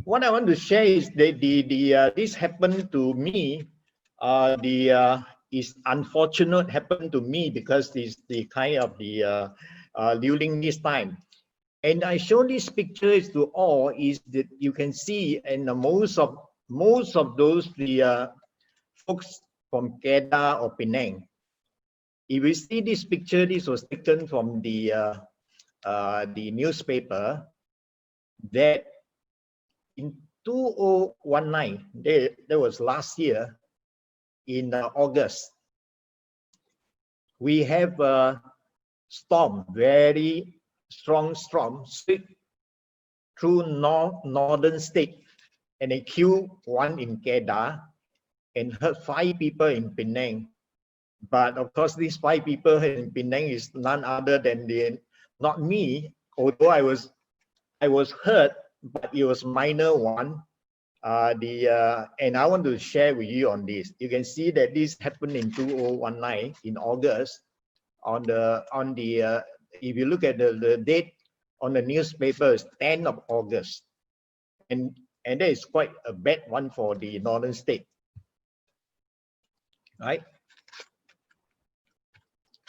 What I want to share is that this happened to me. Is unfortunate happened to me because this the kind of during this time. And I show these pictures to all is that you can see, and most of those folks from Kedah or Penang. If you see this picture, this was taken from the newspaper that in 2019, that was last year in August, we have a storm, very strong storm, sweep through northern state, and it killed one in Kedah and hurt 5 people in Penang. But of course, these 5 people in Penang is none other than not me, although I was hurt, but it was minor one. And I want to share with you on this. You can see that this happened in 2019 in August. If you look at the date on the newspaper, it's 10th of August, and that is quite a bad one for the northern state, right?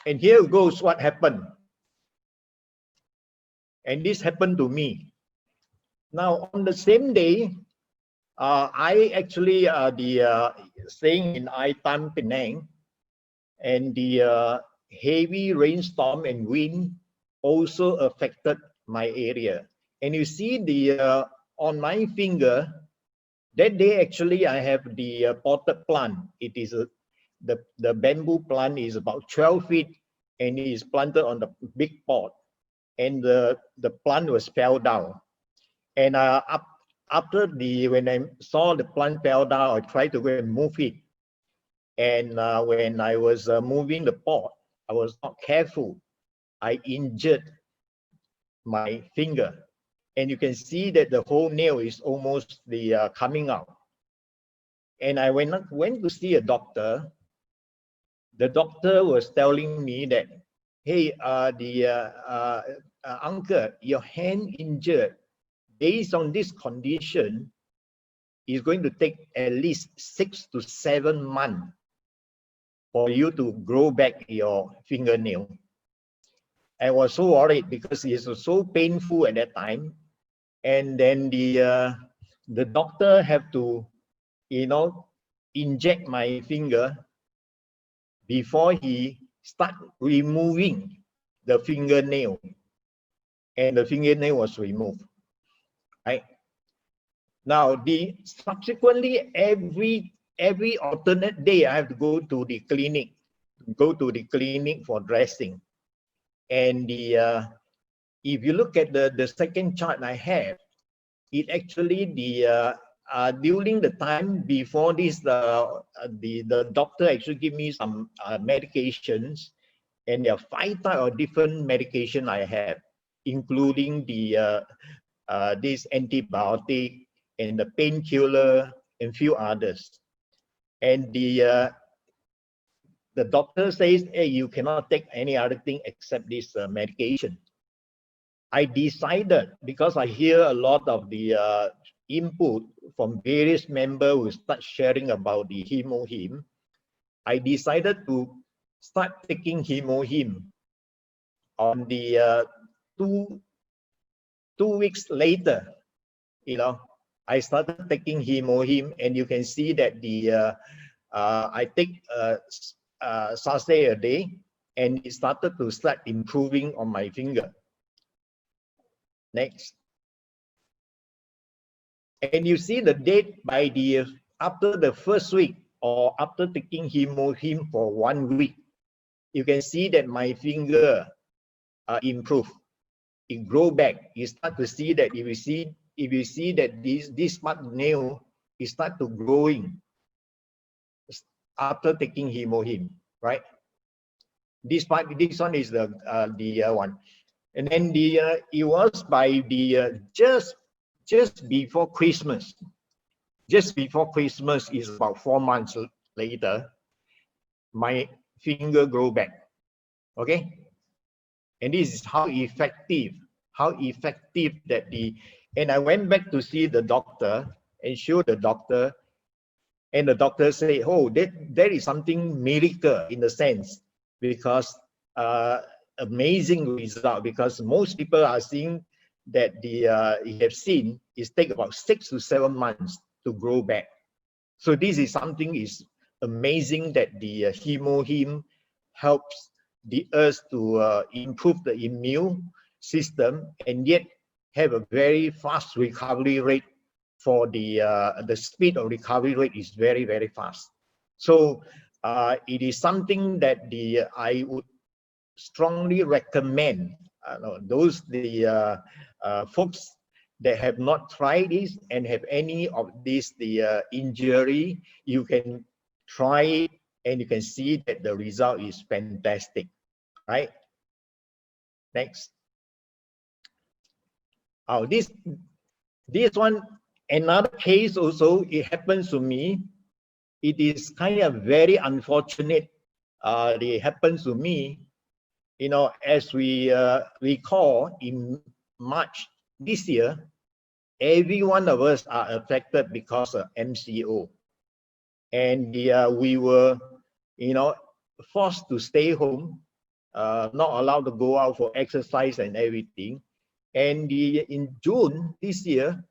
And here goes what happened. And this happened to me. Now on the same day, I actually staying in Aitan, Penang, and the heavy rainstorm and wind also affected my area. And you see the on my finger, that day actually I have the potted plant. It is the bamboo plant is about 12 feet and it is planted on the big pot, and the plant was fell down. And after when I saw the plant fell down, I tried to go and move it. And when I was moving the pot, I was not careful. I injured my finger, and you can see that the whole nail is almost coming out. And I went to see a doctor. The doctor was telling me that, hey, uncle, your hand injured. Based on this condition, it's going to take at least 6 to 7 months for you to grow back your fingernail. I was so worried because it was so painful at that time. And then the doctor have to, inject my finger before he start removing the fingernail. And the fingernail was removed. Right? Now, subsequently every alternate day, I have to go to the clinic for dressing. And if you look at the second chart I have, it actually during the time before this, the doctor actually give me some medications, and there are 5 types of different medication I have, including this antibiotic and the painkiller and few others. And the doctor says, hey, you cannot take any other thing except this medication. I decided, because I hear a lot of the input from various members who start sharing about the Hemohim, I decided to start taking Hemohim. On the 2 weeks later, I started taking Hemohim, and you can see that I take sachet a day, and it started to start improving on my finger. Next. And you see the date by after the first week, or after taking Hemohim for 1 week, you can see that my finger improve. It grow back. You start to see that if you see that this part nail is start to growing after taking Hemohim, right? This one is the one, and then it was by just before Christmas. Just before Christmas is about 4 months later, my finger grow back. Okay, and this is how effective how effective that and I went back to see the doctor and show the doctor, and the doctor say, oh, there is something miracle in the sense, because amazing result, because most people are seeing that you have seen is take about 6 to 7 months to grow back. So this is something is amazing that the Hemohim helps us to improve the immune system, and yet have a very fast recovery rate. For the speed of recovery rate is very, very fast. So it is something that I would strongly recommend those folks that have not tried this and have any of this injury. You can try it, and you can see that the result is fantastic, right? Next. Oh, this one, another case also, it happens to me. It is kind of very unfortunate. It happens to me, you know, as we recall in March this year, every one of us are affected because of MCO. And we were, you know, forced to stay home, not allowed to go out for exercise and everything. And in June this year,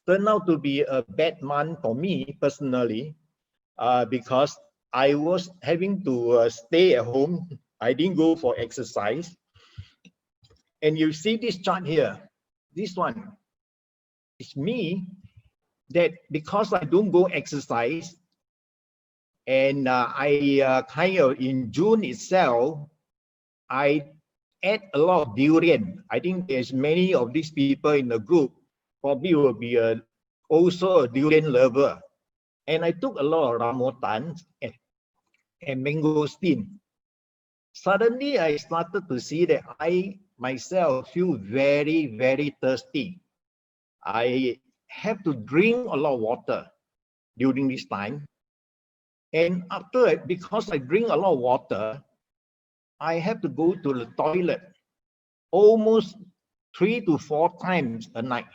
turned out to be a bad month for me personally, because I was having to stay at home. I didn't go for exercise. And you see this chart here, this one, it's me, that because I don't go exercise, and I kind of in June itself, I ate a lot of durian. I think there's many of these people in the group probably will be also a durian lover. And I took a lot of rambutan and mangosteen. Suddenly, I started to see that I myself feel very, very thirsty. I have to drink a lot of water during this time. And after it, because I drink a lot of water, I have to go to the toilet almost 3 to 4 times a night.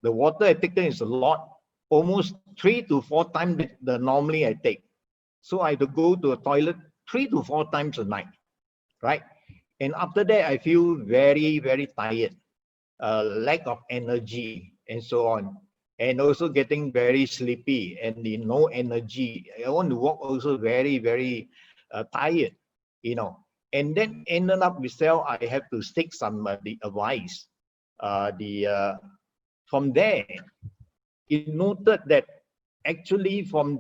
The water I take is a lot, almost 3 to 4 times the normally I take. So I have to go to the toilet 3 to 4 times a night, right? And after that, I feel very, very tired, lack of energy, and so on. And also getting very sleepy and no energy. I want to walk also very, very tired, you know. And then ended up with I have to take some the advice. From there, it noted that actually from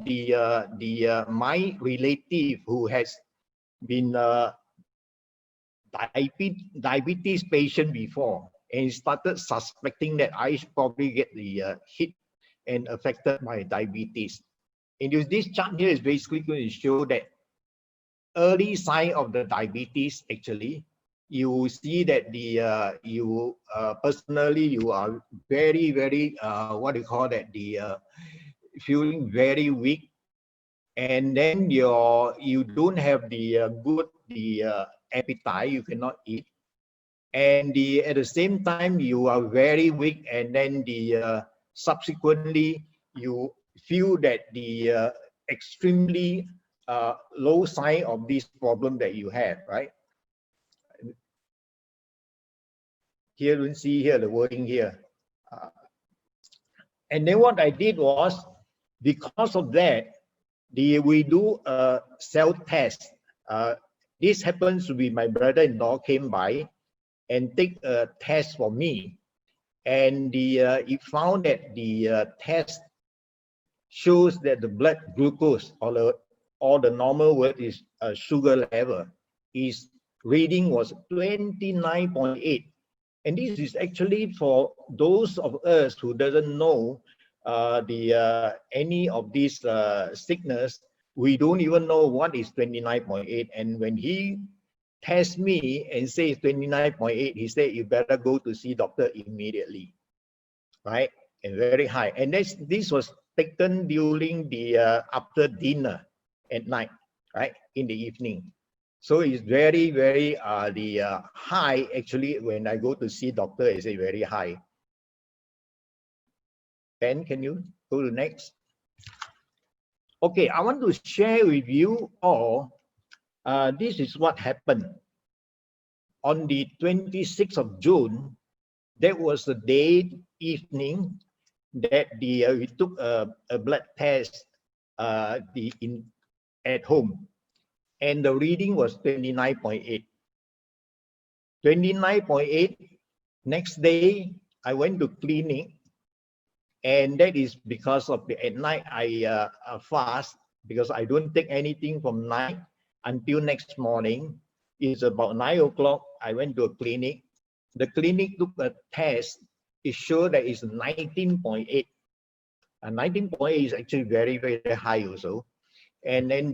my relative who has been diabetes patient before, and started suspecting that I should probably get the hit and affected by diabetes. And this chart here is basically going to show that early sign of the diabetes. Actually, you see that you personally you are very, very what do you call that, feeling very weak, and then you don't have the good appetite, you cannot eat, and at the same time you are very weak, and then subsequently you feel that the extremely low sign of this problem that you have, right? Here you see here the wording here, and then what I did was, because of that, we do a self test. This happens to be my brother-in-law came by and take a test for me, and it found that the test shows that the blood glucose, or the normal word is sugar level, is reading was 29.8. And this is actually for those of us who doesn't know any of these sickness. We don't even know what is 29.8. And when he tests me and says 29.8, he said, you better go to see doctor immediately, right? And very high. And this was taken during the after dinner at night, right? In the evening. So it's very, very high. Actually, when I go to see doctor, it's very high. Ben, can you go to next? Okay, I want to share with you all. This is what happened on the 26th of June. That was the day evening that we took a blood test at home, and the reading was 29.8. 29.8. Next day, I went to clinic, and that is because of at night I fast, because I don't take anything from night until next morning. It's about 9 o'clock. I went to a clinic. The clinic took a test. It showed that it's 19.8. And 19.8 is actually very, very high also. And then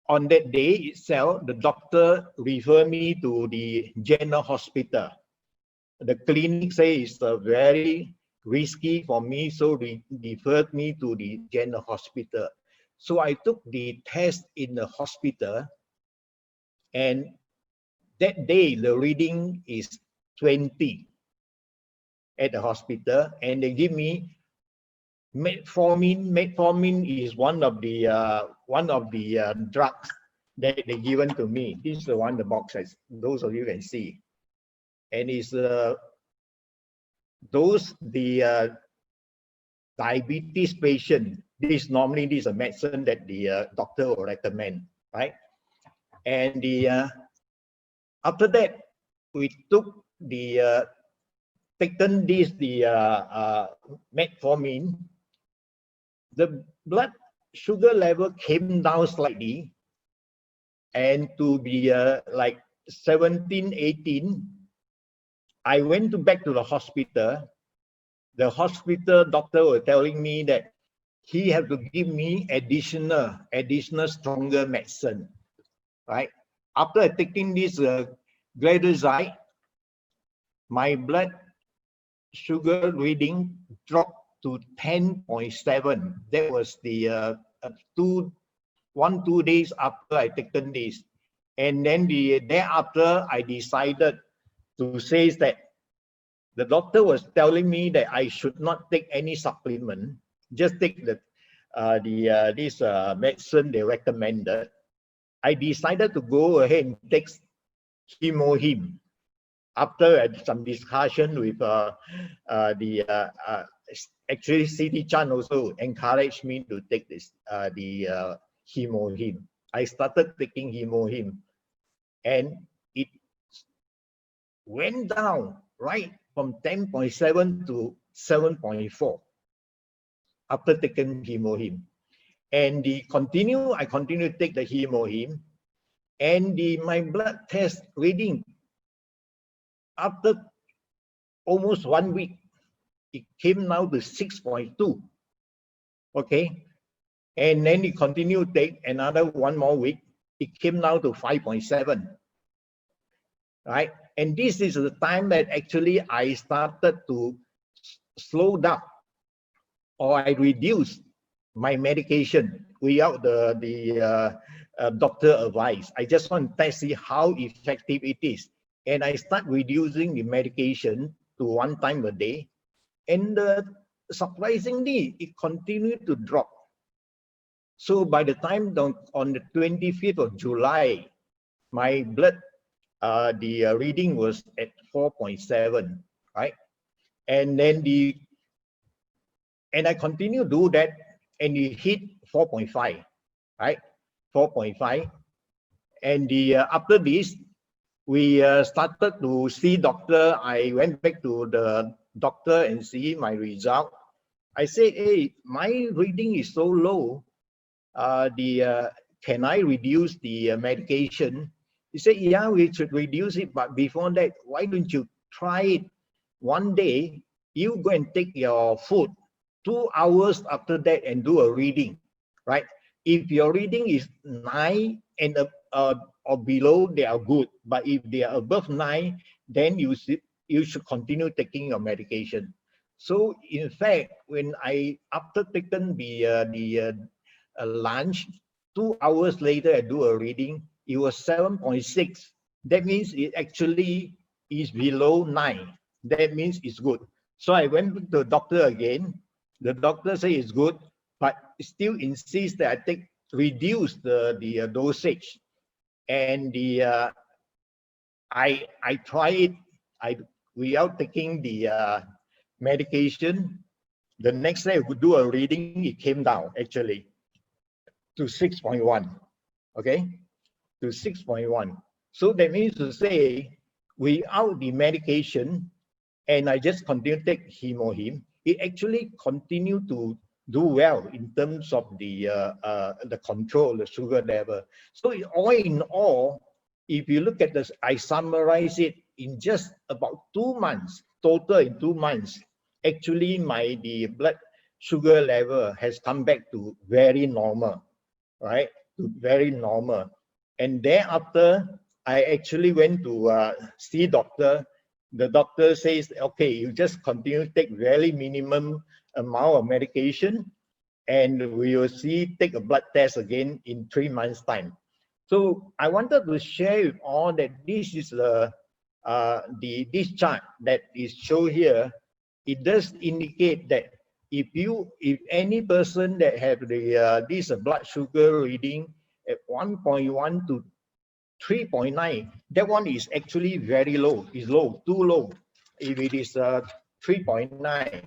on that day itself, the doctor referred me to the general hospital. The clinic says it's very risky for me, so they referred me to the general hospital. So I took the test in the hospital, and that day the reading is 20 at the hospital, and they give me metformin. Metformin is one of the drugs that they given to me. This is the one, the boxes. Those of you can see, and it's diabetes patient. This is a medicine that the doctor will recommend, right? And after that, we took taken this metformin. The blood sugar level came down slightly, and to be like 17, 18. I went back to the hospital. The hospital doctor was telling me that he had to give me additional stronger medicine, right? After taking this glycoside, my blood sugar reading dropped to 10.7. That was the 2 days after I taken this. And then the day after, I decided to say that the doctor was telling me that I should not take any supplement, just take this medicine they recommended. I decided to go ahead and take Hemohim. After some discussion with actually CD Chan also encouraged me to take this the Hemohim. I started taking Hemohim, and it went down right from 10.7 to 7.4 after taking Hemohim. And I continue to take the Hemohim, and my blood test reading after almost 1 week, it came now to 6.2. Okay, and then it continued to take another 1 more week. It came now to 5.7. Right, and this is the time that actually I started to slow down, or I reduced my medication without the doctor advice. I just want to see how effective it is, and I start reducing the medication to 1 time a day, and surprisingly, it continued to drop. So by the time on the 25th of July, my blood reading was at 4.7, right? And then I continue to do that, and it hit 4.5, right? 4.5. And after this, we started to see doctor. I went back to the doctor and see my result. I said, hey, my reading is so low. Can I reduce the medication? He said, yeah, we should reduce it, but before that, why don't you try it? One day, you go and take your food, 2 hours after that, and do a reading, right? If your reading is 9 and or below, they are good. But if they are above 9, then you should continue taking your medication. So in fact, when after taking the lunch, 2 hours later, I do a reading, it was 7.6. That means it actually is below 9. That means it's good. So I went to the doctor again. The doctor said it's good, but still insists that I reduce the dosage. And I try it. Without taking the medication. The next day I would do a reading. It came down actually to 6.1. Okay, to 6.1. So that means to say, without the medication, and I just continue to take Hemohim, it actually continue to do well in terms of the control, the sugar level. So all in all, if you look at this, I summarize it in just about 2 months, total in 2 months. Actually, the blood sugar level has come back to very normal, right? To very normal. And thereafter, I actually went to see doctor. The doctor says, okay, you just continue to take very minimum amount of medication, and we will take a blood test again in 3 months' time. So I wanted to share with all that this is this chart that is shown here. It does indicate that if any person that have this blood sugar reading at 1.1 to 3.9, that one is actually very low. Is low, too low. If it is 3.9.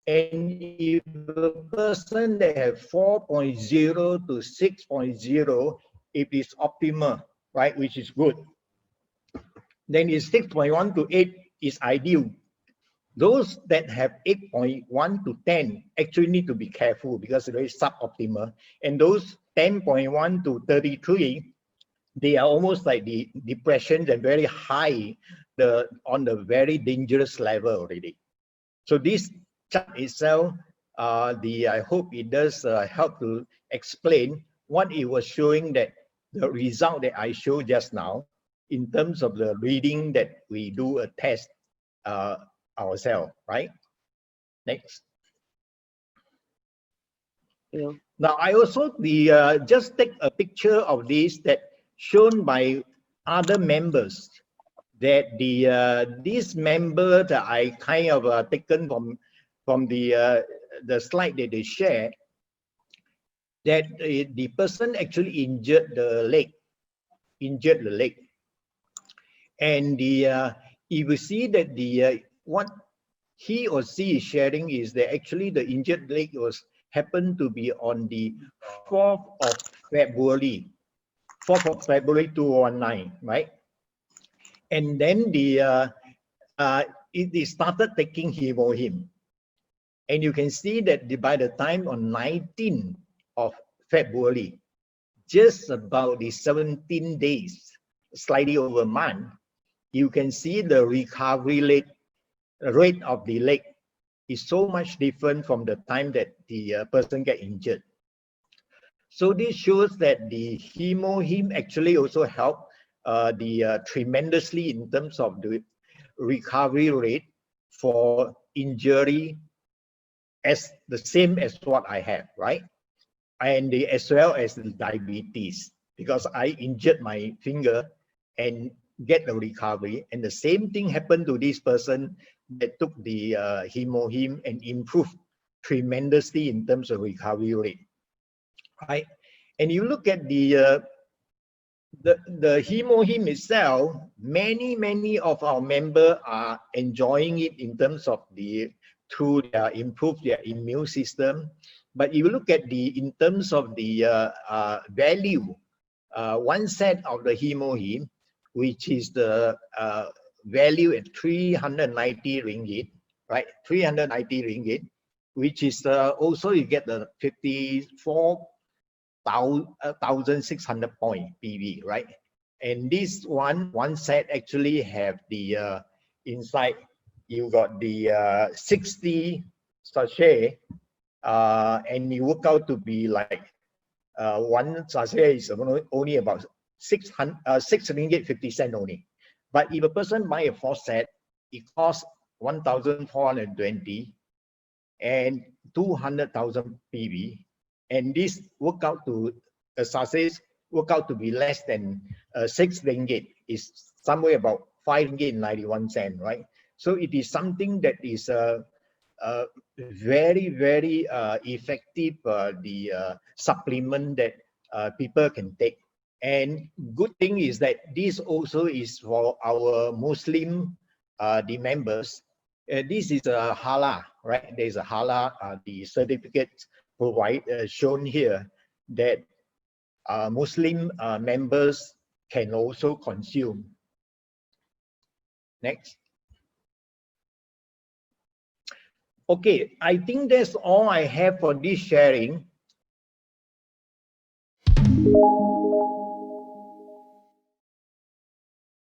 And if a person that have 4.0 to 6.0, it is optimal, right, which is good. Then it's 6.1 to 8 is ideal. Those that have 8.1 to 10 actually need to be careful because they're suboptimal. And those 10.1 to 33, they are almost like the depression and very high, on the very dangerous level already. So this chart itself, I hope it does help to explain what it was showing, that the result that I showed just now in terms of the reading that we do a test ourselves, right? Next. Yeah. Now I also just take a picture of this that shown by other members, that this member that I kind of taken from the slide that they shared, that the person actually injured the leg, and you will see that what he or she is sharing is that actually the injured leg happened to be on the 4th of February, 2019, right? And then it started taking Hemohim. And you can see that by the time on 19th of February, just about the 17 days, slightly over a month, you can see the recovery rate of the leg is so much different from the time that the person get injured. So this shows that the Hemohim actually also help tremendously in terms of the recovery rate for injury, as the same as what I have, right? And as well as the diabetes, because I injured my finger and get the recovery, and the same thing happened to this person that took the Hemohim and improved tremendously in terms of recovery rate, right? And you look at the Hemohim itself, many of our members are enjoying it in terms of through their improve their immune system. But you look at in terms of the value, one set of the Hemohim, which is the value at 390 ringgit, right? 390 ringgit, which is also you get the 54,600 point PV, right? And this one set actually have the inside, you got the 60 sachet, and you work out to be like one sachet is only about 6 ringgit 50 cent only. But if a person buy a 4 set, it costs 1,420 and 200,000 PV. and this work out to a sachet work out to be less than 6 ringgit, is somewhere about 5 ringgit and 91 cents, right? So it is something that is very, very effective supplement that people can take. And good thing is that this also is for our Muslim the members. This is a halal, right? There is a halal the certificate shown here that Muslim members can also consume. Next. Okay, I think that's all I have for this sharing.